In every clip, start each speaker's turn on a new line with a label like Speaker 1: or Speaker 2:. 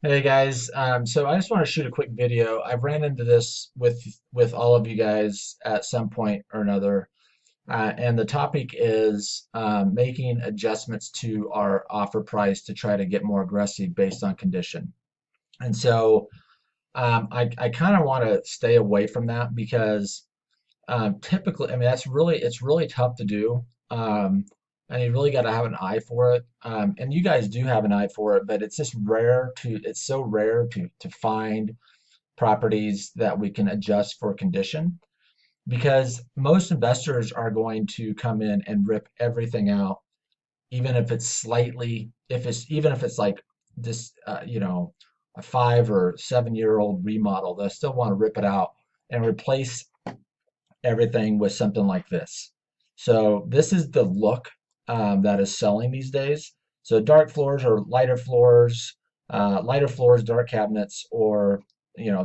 Speaker 1: Hey guys, so I just want to shoot a quick video. I've ran into this with all of you guys at some point or another, and the topic is making adjustments to our offer price to try to get more aggressive based on condition. And so I kind of want to stay away from that because typically, I mean, it's really tough to do. And you really got to have an eye for it. And you guys do have an eye for it, but it's so rare to find properties that we can adjust for condition because most investors are going to come in and rip everything out, even if it's even if it's like this, a 5 or 7 year old remodel, they'll still want to rip it out and replace everything with something like this. So this is the look that is selling these days. So dark floors or lighter floors, dark cabinets, or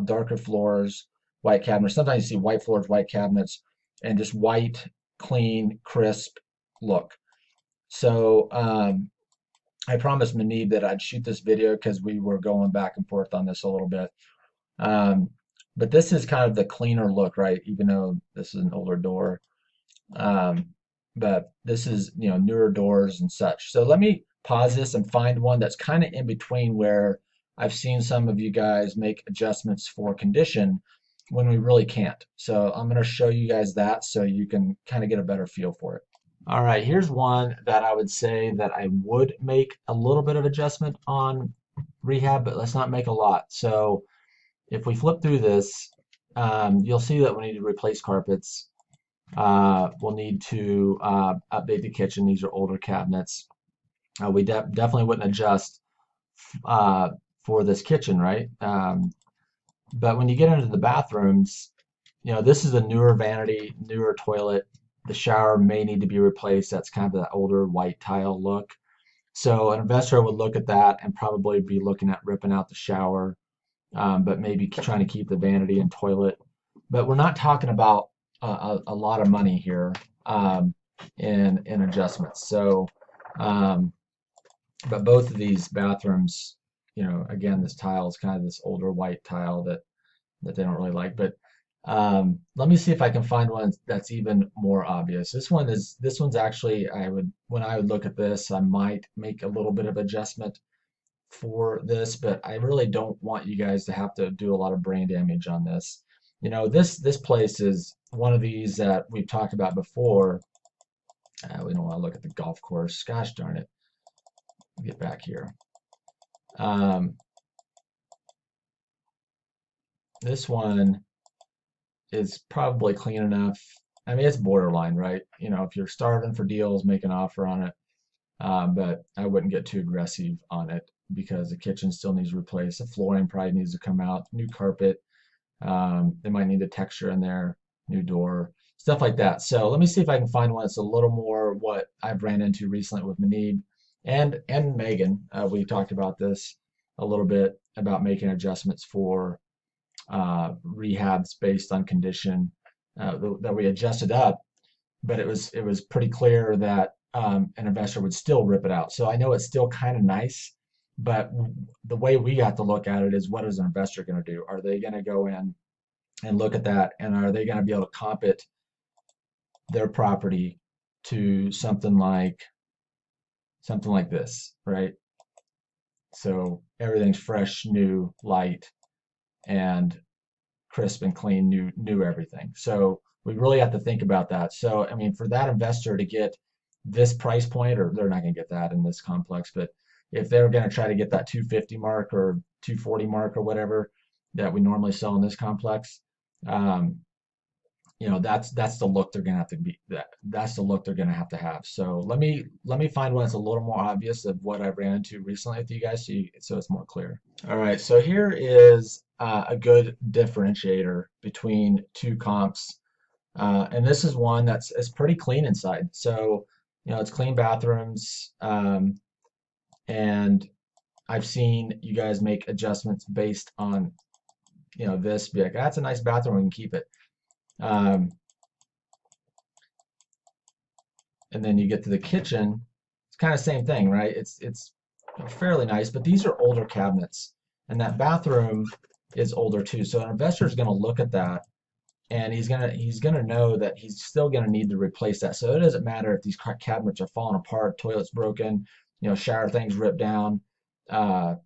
Speaker 1: darker floors, white cabinets. Sometimes you see white floors, white cabinets, and just white, clean, crisp look. So I promised Manib that I'd shoot this video because we were going back and forth on this a little bit. Um, but this is kind of the cleaner look, right? Even though this is an older door. Um, but this is, newer doors and such. So let me pause this and find one that's kind of in between where I've seen some of you guys make adjustments for condition when we really can't. So I'm going to show you guys that so you can kind of get a better feel for it. All right, here's one that I would say that I would make a little bit of adjustment on rehab, but let's not make a lot. So if we flip through this, you'll see that we need to replace carpets. We'll need to update the kitchen. These are older cabinets. We definitely wouldn't adjust uh, for this kitchen, right? But when you get into the bathrooms, this is a newer vanity, newer toilet. The shower may need to be replaced. That's kind of that older white tile look. So an investor would look at that and probably be looking at ripping out the shower, but maybe trying to keep the vanity and toilet. But we're not talking about a lot of money here in adjustments. So, um, but both of these bathrooms, again, this tile is kind of this older white tile that they don't really like. But let me see if I can find one that's even more obvious. This one's actually when I would look at this, I might make a little bit of adjustment for this, but I really don't want you guys to have to do a lot of brain damage on this. This place is one of these that we've talked about before. We don't want to look at the golf course. Gosh darn it. Get back here. Um, this one is probably clean enough. I mean, it's borderline, right? If you're starving for deals, make an offer on it. But I wouldn't get too aggressive on it because the kitchen still needs replaced. The flooring probably needs to come out, new carpet. They might need a texture in there, new door, stuff like that. So let me see if I can find one that's a little more what I've ran into recently with Manib and Megan. We talked about this a little bit about making adjustments for rehabs based on condition that we adjusted up, but it was pretty clear that an investor would still rip it out. So I know it's still kind of nice, but the way we got to look at it is what is an investor going to do? Are they going to go in and look at that, and are they going to be able to comp it their property to something like this, right? So everything's fresh, new, light, and crisp and clean, new everything. So we really have to think about that. So I mean, for that investor to get this price point, or they're not going to get that in this complex, but if they're going to try to get that 250 mark or 240 mark or whatever that we normally sell in this complex, um, that's the look they're going to have to be that's the look they're going to have. So let me find one that's a little more obvious of what I ran into recently with you guys so it's more clear. All right, so here is a good differentiator between two comps. And this is one it's pretty clean inside. So, it's clean bathrooms. And I've seen you guys make adjustments based on, this, be like, that's a nice bathroom, we can keep it. Um, and then you get to the kitchen, it's kind of same thing, right? It's fairly nice, but these are older cabinets. and that bathroom is older too. So an investor is going to look at that, and he's gonna know that he's still gonna need to replace that. So it doesn't matter if these cabinets are falling apart, toilet's broken, shower things ripped down, uh,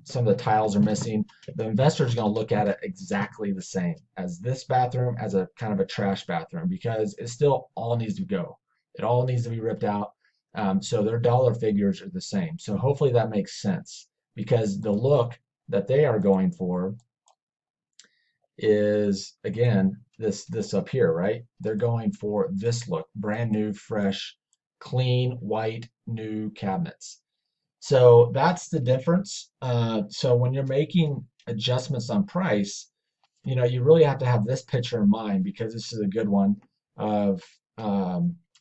Speaker 1: some of the tiles are missing. The investor is going to look at it exactly the same as this bathroom, as a kind of a trash bathroom, because it still all needs to go. It all needs to be ripped out. So their dollar figures are the same. So hopefully that makes sense, because the look that they are going for is, again, this up here, right? They're going for this look, brand new, fresh, clean, white, new cabinets. So that's the difference. So when you're making adjustments on price, you really have to have this picture in mind, because this is a good one of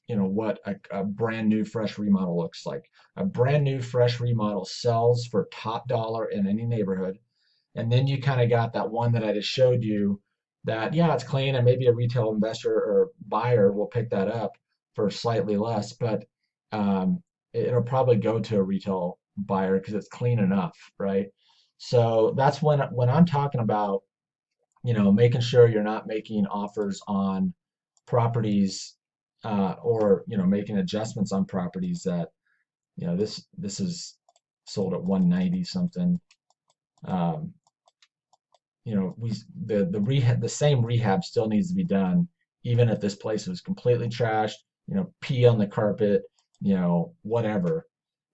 Speaker 1: what a brand new fresh remodel looks like. A brand new fresh remodel sells for top dollar in any neighborhood. And then you kind of got that one that I just showed you, that, yeah, it's clean, and maybe a retail investor or buyer will pick that up for slightly less, but it'll probably go to a retail buyer because it's clean enough, right? So that's when I'm talking about, making sure you're not making offers on properties, or making adjustments on properties that, this is sold at 190 something. Um, the rehab, the same rehab still needs to be done, even if this place was completely trashed, pee on the carpet, whatever.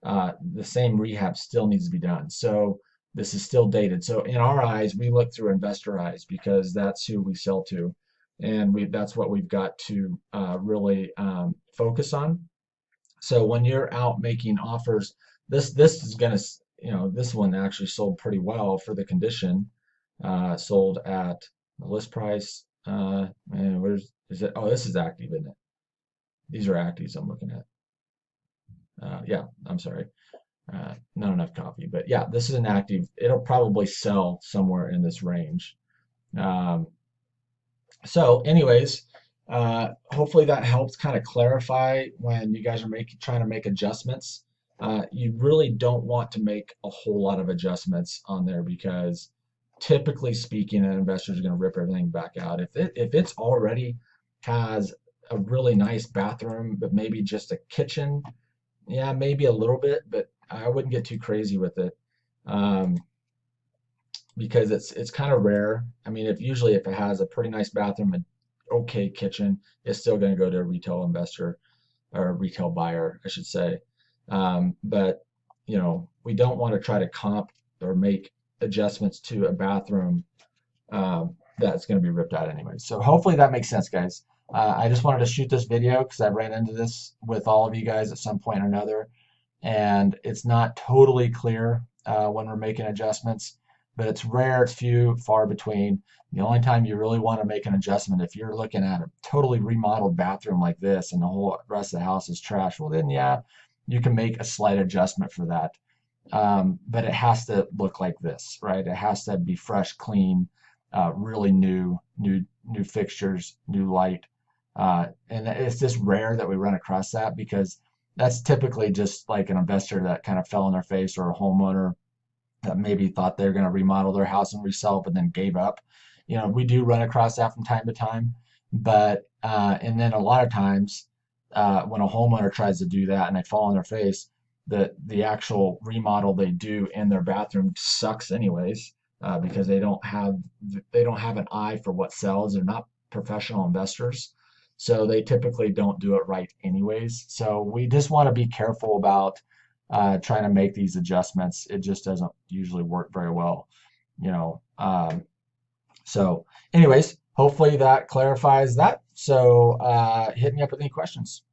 Speaker 1: The same rehab still needs to be done. So this is still dated. So in our eyes, we look through investor eyes, because that's who we sell to, and that's what we've got to really focus on. So when you're out making offers, this is gonna, this one actually sold pretty well for the condition. Sold at the list price. And where's is it? Oh, this is active, isn't it? These are actives I'm looking at. Yeah, I'm sorry. Not enough coffee, but yeah, this is an active. It'll probably sell somewhere in this range. Um, so, anyways, hopefully that helps kind of clarify when you guys are trying to make adjustments. You really don't want to make a whole lot of adjustments on there, because typically speaking, an investor is going to rip everything back out. If it's already has a really nice bathroom, but maybe just a kitchen, yeah, maybe a little bit, but I wouldn't get too crazy with it. Um, because it's kind of rare. I mean, if it has a pretty nice bathroom and okay kitchen, it's still going to go to a retail investor, or a retail buyer, I should say. But we don't want to try to comp or make adjustments to a bathroom that's going to be ripped out anyway. So hopefully that makes sense, guys. I just wanted to shoot this video because I ran into this with all of you guys at some point or another, and it's not totally clear when we're making adjustments, but it's rare, it's few, far between. The only time you really want to make an adjustment, if you're looking at a totally remodeled bathroom like this and the whole rest of the house is trash, well then yeah, you can make a slight adjustment for that. But it has to look like this, right? It has to be fresh, clean, really new fixtures, new light. And it's just rare that we run across that, because that's typically just like an investor that kind of fell on their face, or a homeowner that maybe thought they were going to remodel their house and resell it, but then gave up. We do run across that from time to time, but and then a lot of times when a homeowner tries to do that and they fall on their face, the actual remodel they do in their bathroom sucks anyways, because they don't have an eye for what sells. They're not professional investors, so they typically don't do it right anyways. So we just want to be careful about trying to make these adjustments. It just doesn't usually work very well, you know. So anyways, hopefully that clarifies that. So hit me up with any questions.